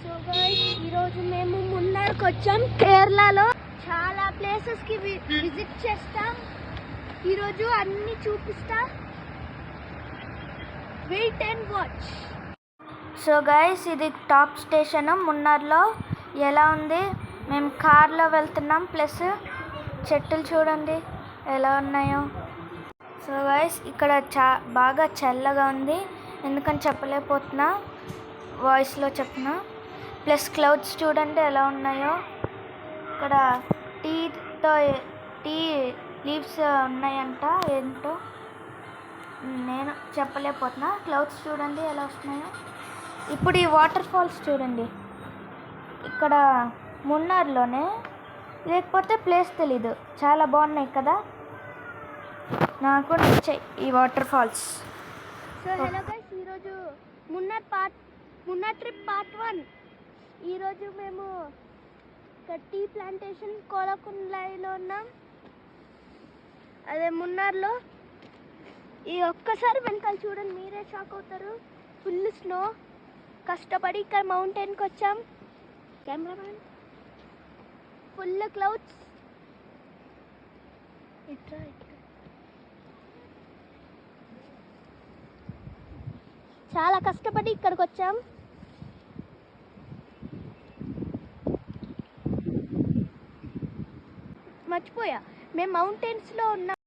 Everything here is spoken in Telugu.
సో గైస్ ఈరోజు మేము మున్నార్కి వచ్చాం. కేరళలో చాలా ప్లేసెస్కి విజిట్ చేస్తాం. ఈరోజు అన్ని చూపిస్తా. Wait and watch. So guys ఇది టాప్ స్టేషన్ మున్నార్లో. ఎలా ఉంది? మేము కార్లో వెళ్తున్నాం. ప్లస్ చెట్టులు చూడండి ఎలా ఉన్నాయో. సో గైస్ ఇక్కడ బాగా చల్లగా ఉంది. ఎందుకని చెప్పలేకపోతున్నా, వాయిస్లో చెప్పిన. ప్లస్ క్లౌడ్స్ చూడండి ఎలా ఉన్నాయో. ఇక్కడ టీ లీవ్స్ ఉన్నాయంట. ఏంటో నేను చెప్పలేకపోతున్నా. క్లౌడ్స్ చూడండి ఎలా వస్తున్నాయో. ఇప్పుడు ఈ వాటర్ ఫాల్స్ చూడండి. ఇక్కడ మున్నార్లోనే, లేకపోతే ప్లేస్ తెలీదు. చాలా బాగున్నాయి కదా, నాకు నచ్చాయి ఈ waterfalls. So hello guys, ఈరోజు మున్నార్ ట్రిప్ పార్ట్ 1. ఈరోజు మేము టీ ప్లాంటేషన్ కోలకుండ్లలో ఉన్నాం. అదే మున్నార్లో. ఈ ఒక్కసారి వెనకాల చూడండి, మీరే షాక్ అవుతారు. Full snow. కష్టపడి ఇక్కడ మౌంటైన్కి వచ్చాం. కెమెరామ్యాన్. Full clouds. ఇట్రా చాలా కష్టపడి ఇక్కడికి వచ్చాం. మర్చిపోయా, మేము మౌంటైన్స్లో ఉన్నాం.